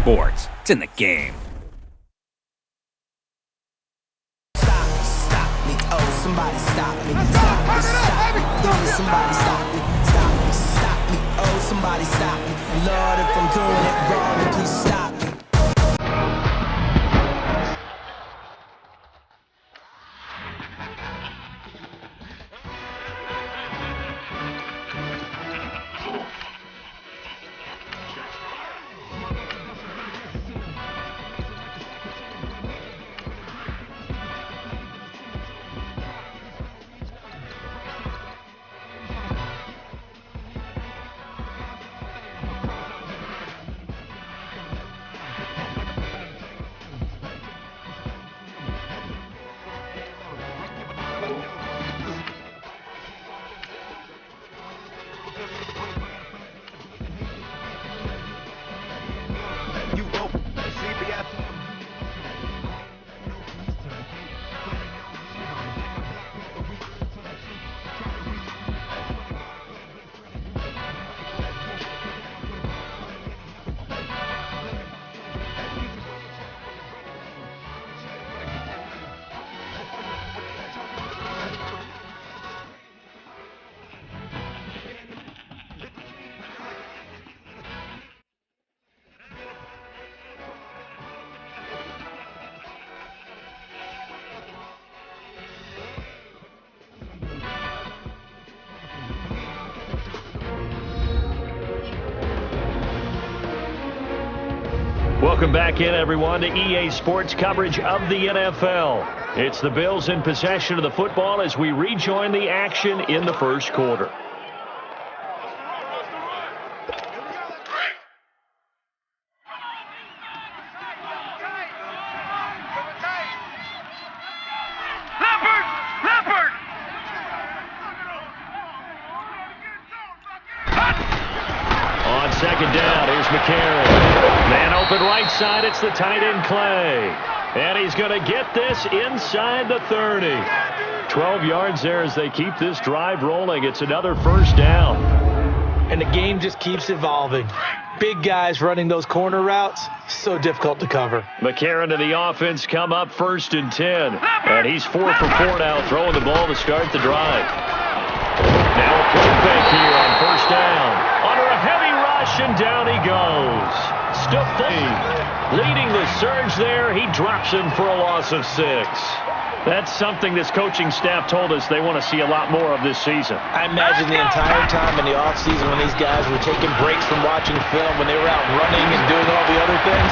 sports. It's in the game. Stop me, oh, somebody stop me. Stop me, stop me. Please, somebody stop me. Stop me, stop me, oh, somebody stop me. Lord, if I'm doing it wrong, then please stop me. Welcome back in, everyone, to EA Sports coverage of the NFL. It's the Bills in possession of the football as we rejoin the action in the first quarter. On second down, here's McCarron. Man open right side, it's the tight end Clay. And he's going to get this inside the 30. 12 yards there as they keep this drive rolling. It's another first down. And the game just keeps evolving. Big guys running those corner routes, so difficult to cover. McCarron and the offense come up 1st and 10. And he's 4 for 4 now, throwing the ball to start the drive. Now a play fake here on first down. Under a heavy rush, and down he goes. Leading the surge there, he drops him for a loss of 6. That's something this coaching staff told us they want to see a lot more of this season. I imagine the entire time in the offseason when these guys were taking breaks from watching film, when they were out running and doing all the other things,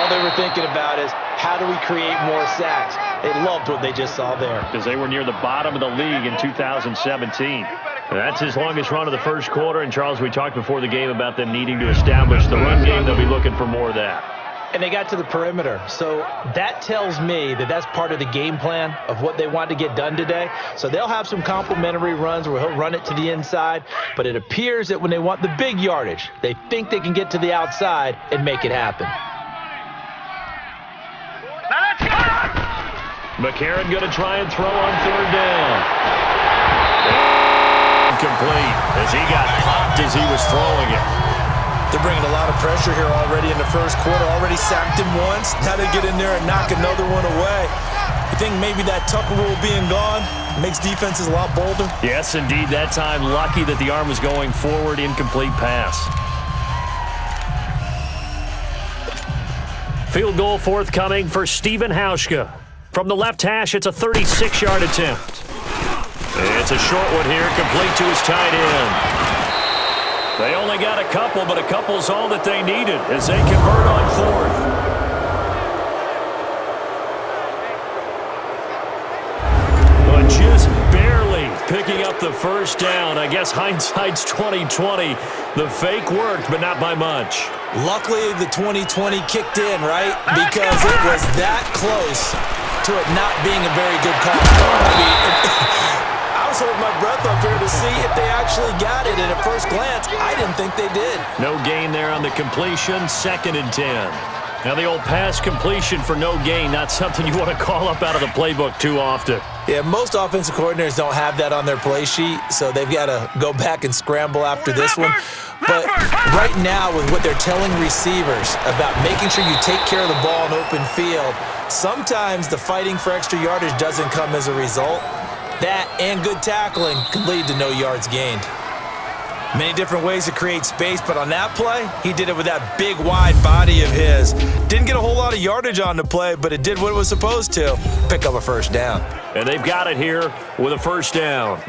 all they were thinking about is, how do we create more sacks? They loved what they just saw there. Because they were near the bottom of the league in 2017. That's his longest run of the first quarter. And, Charles, we talked before the game about them needing to establish the run game. They'll be looking for more of that. And they got to the perimeter. So that tells me that that's part of the game plan of what they want to get done today. So they'll have some complementary runs where he'll run it to the inside. But it appears that when they want the big yardage, they think they can get to the outside and make it happen. McCarron going to try and throw on 3rd down. Incomplete as he got popped as he was throwing it. They're bringing a lot of pressure here already in the first quarter. Already sacked him once. Now they get in there and knock another one away. You think maybe that Tucker rule being gone makes defenses a lot bolder? Yes, indeed. That time, lucky that the arm was going forward. Incomplete pass. Field goal forthcoming for Stephen Hauschka. From the left hash, it's a 36-yard attempt. It's a short one here, complete to his tight end. They only got a couple, but a couple's all that they needed as they convert on 4th. But just barely picking up the first down. I guess hindsight's 20/20. The fake worked, but not by much. Luckily, the 20/20 kicked in, right? Because it was that close to it not being a very good call. I mean, I was holding my breath up here to see if they actually got it, and at first glance, I didn't think they did. No gain there on the completion, 2nd and 10. Now the old pass completion for no gain, not something you want to call up out of the playbook too often. Yeah, most offensive coordinators don't have that on their play sheet, so they've got to go back and scramble after this one. But right now, with what they're telling receivers about making sure you take care of the ball in open field, sometimes the fighting for extra yardage doesn't come as a result. That and good tackling can lead to no yards gained. Many different ways to create space, but on that play, he did it with that big, wide body of his. Didn't get a whole lot of yardage on the play, but it did what it was supposed to, pick up a first down. And they've got it here with a first down.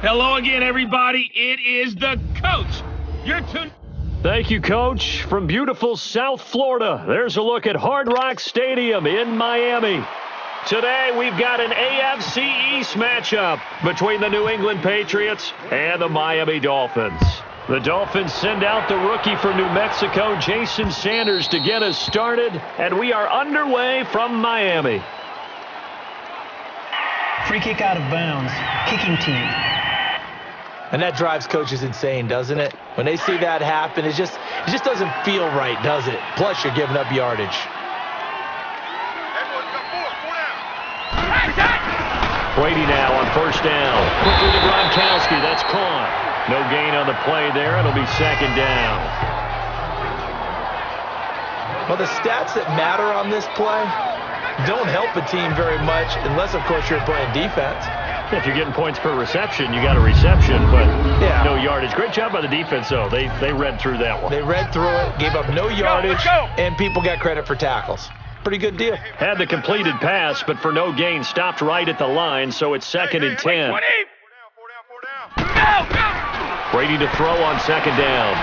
Hello again, everybody. It is the coach. You're tuned. Thank you, Coach. From beautiful South Florida, there's a look at Hard Rock Stadium in Miami. Today, we've got an AFC East matchup between the New England Patriots and the Miami Dolphins. The Dolphins send out the rookie from New Mexico, Jason Sanders, to get us started, and we are underway from Miami. Free kick out of bounds. Kicking team. And that drives coaches insane, doesn't it? When they see that happen, it just doesn't feel right, does it? Plus, you're giving up yardage. Brady now on first down. Quickly to Gronkowski. That's caught. No gain on the play there. It'll be second down. Well, the stats that matter on this play don't help a team very much unless, of course, you're playing defense. If you're getting points per reception, you got a reception, but yeah, no yardage. Great job by the defense, though. They read through that one. They read through it, gave up no yardage, and people got credit for tackles. Pretty good deal. Had the completed pass, but for no gain, stopped right at the line, so it's second and 10. Brady to throw on second down.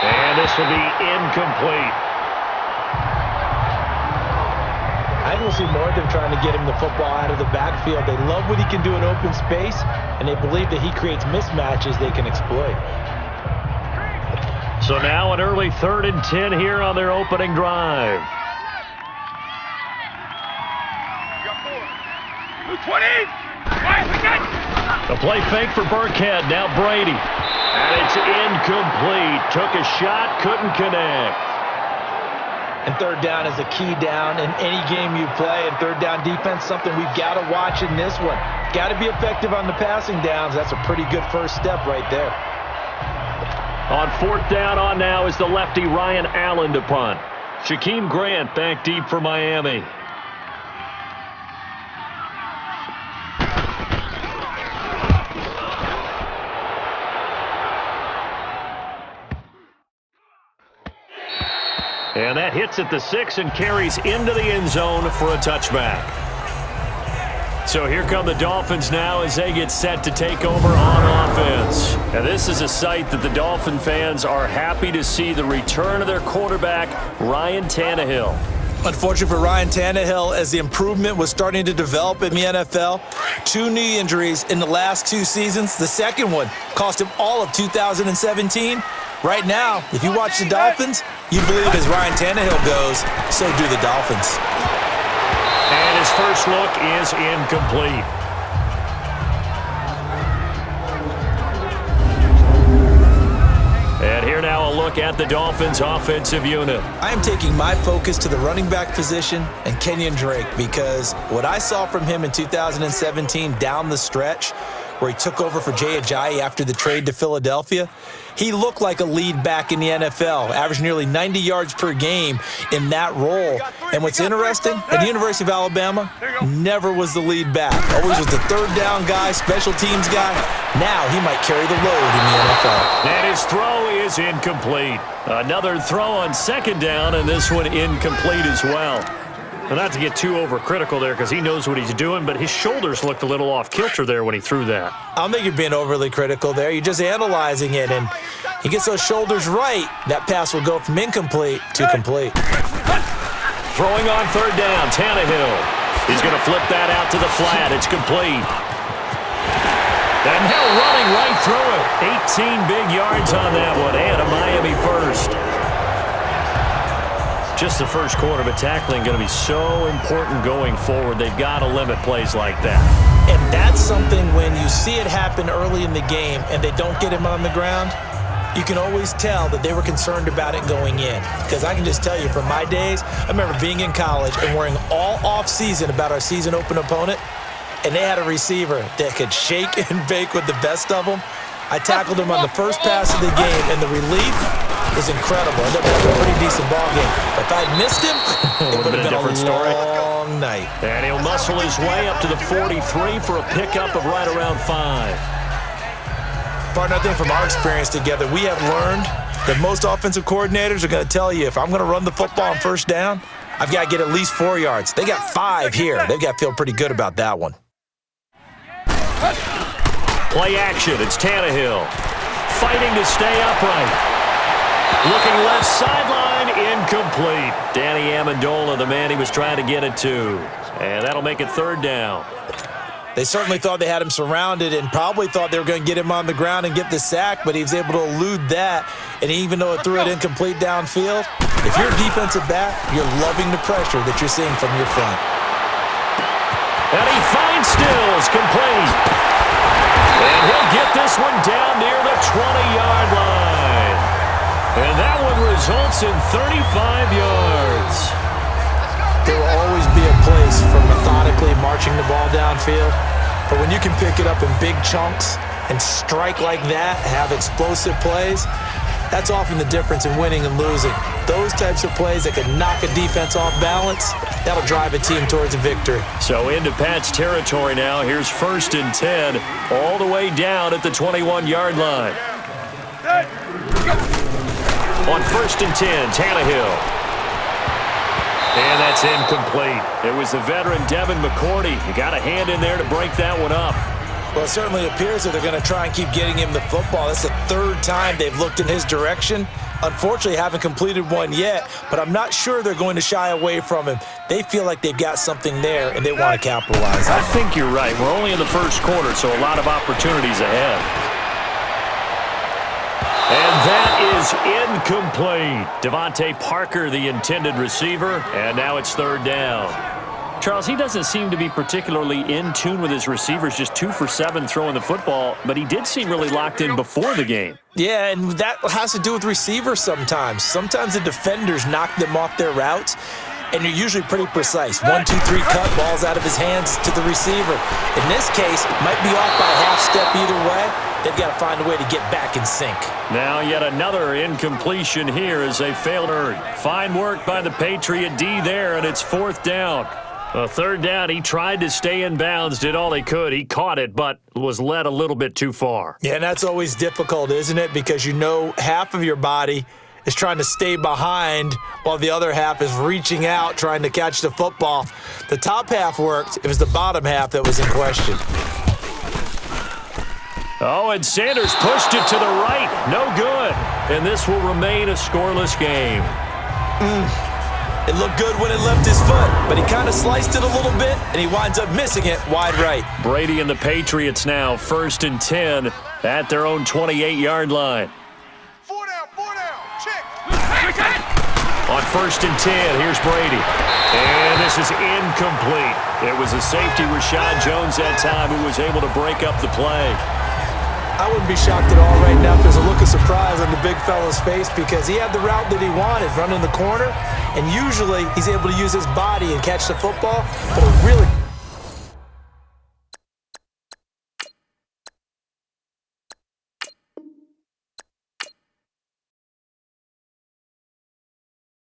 And this will be incomplete. I don't see more of them trying to get him the football out of the backfield. They love what he can do in open space, and they believe that he creates mismatches they can exploit. So now an early 3rd and 10 here on their opening drive. The play fake for Burkhead. Now Brady. And it's incomplete. Took a shot, couldn't connect. And third down is a key down in any game you play. And third down defense, something we've got to watch in this one. Got to be effective on the passing downs. That's a pretty good first step right there. On fourth down on now is the lefty Ryan Allen to punt. Shaquem Grant back deep for Miami. And that hits at the 6 and carries into the end zone for a touchback. So here come the Dolphins now as they get set to take over on offense. And this is a sight that the Dolphin fans are happy to see, the return of their quarterback, Ryan Tannehill. Unfortunate for Ryan Tannehill, as the improvement was starting to develop in the NFL. 2 knee injuries in the last 2 seasons. The second one cost him all of 2017. Right now, if you watch the Dolphins, you believe as Ryan Tannehill goes, so do the Dolphins. And his first look is incomplete. And here now a look at the Dolphins' offensive unit. I am taking my focus to the running back position and Kenyon Drake, because what I saw from him in 2017 down the stretch, where he took over for Jay Ajayi after the trade to Philadelphia, he looked like a lead back in the NFL, averaged nearly 90 yards per game in that role. And what's interesting, at the University of Alabama, never was the lead back. Always was the third down guy, special teams guy. Now he might carry the load in the NFL. And his throw is incomplete. Another throw on second down, and this one incomplete as well. Well, not to get too overcritical there, because he knows what he's doing, but his shoulders looked a little off kilter there when he threw that. I don't think you're being overly critical there. You're just analyzing it, and he gets those shoulders right, that pass will go from incomplete to complete. Throwing on third down, Tannehill. He's going to flip that out to the flat. It's complete. And Hill running right through it. 18 big yards on that one, and a Miami first. Just the first quarter, but tackling going to be so important going forward. They've got to limit plays like that. And that's something when you see it happen early in the game and they don't get him on the ground, you can always tell that they were concerned about it going in. Because I can just tell you from my days, I remember being in college and worrying all off-season about our season open opponent, and they had a receiver that could shake and bake with the best of them. I tackled him on the first pass of the game, and the relief is incredible. I ended up having a pretty decent ball game. But if I'd missed him, it would have been a different story. Long night. And he'll muscle his way up to the 43 for a pickup of right around 5. Partner, I think from our experience together, we have learned that most offensive coordinators are going to tell you, if I'm going to run the football on first down, I've got to get at least 4 yards. They got 5 here. They've got to feel pretty good about that one. Play action. It's Tannehill. Fighting to stay upright. Looking left sideline, incomplete. Danny Amendola, the man he was trying to get it to. And that'll make it third down. They certainly thought they had him surrounded and probably thought they were going to get him on the ground and get the sack, but he was able to elude that. And even though it threw it incomplete downfield, if you're a defensive back, you're loving the pressure that you're seeing from your front. And he finds Stills, complete. And he'll get this one down near the 20-yard line. And that one results in 35 yards. There will always be a place for methodically marching the ball downfield. But when you can pick it up in big chunks and strike like that, have explosive plays, that's often the difference in winning and losing. Those types of plays that can knock a defense off balance, that'll drive a team towards a victory. So into Pat's territory now. Here's 1st and 10, all the way down at the 21-yard line. On 1st and 10, Tannehill. And that's incomplete. It was the veteran Devin McCourty. You got a hand in there to break that one up. Well, it certainly appears that they're going to try and keep getting him the football. That's the 3rd time they've looked in his direction. Unfortunately, haven't completed one yet, but I'm not sure they're going to shy away from him. They feel like they've got something there, and they want to capitalize on it. I think you're right. We're only in the first quarter, so a lot of opportunities ahead. And that is incomplete. Devontae Parker, the intended receiver, and now it's 3rd down. Charles, he doesn't seem to be particularly in tune with his receivers, just 2 for 7 throwing the football, but he did seem really locked in before the game. Yeah, and that has to do with receivers sometimes. Sometimes the defenders knock them off their routes, and you're usually pretty precise. 1, 2, 3 cut, balls out of his hands to the receiver. In this case, might be off by a half step either way. They've got to find a way to get back in sync. Now yet another incompletion here as they failed early. Fine work by the Patriot D there, and it's 4th down. A 3rd down, he tried to stay in bounds, did all he could. He caught it, but was led a little bit too far. Yeah, and that's always difficult, isn't it? Because you know half of your body is trying to stay behind while the other half is reaching out, trying to catch the football. The top half worked. It was the bottom half that was in question. Oh, and Sanders pushed it to the right. No good. And this will remain a scoreless game. It looked good when it left his foot, but he kind of sliced it a little bit, and he winds up missing it wide right. Brady and the Patriots now 1st and 10 at their own 28-yard line. 4 down, check. On 1st and 10, here's Brady. And this is incomplete. It was a safety, Rashad Jones, that time, who was able to break up the play. I wouldn't be shocked at all right now if there's a look of surprise on the big fella's face because he had the route that he wanted, running the corner, and usually he's able to use his body and catch the football, but a really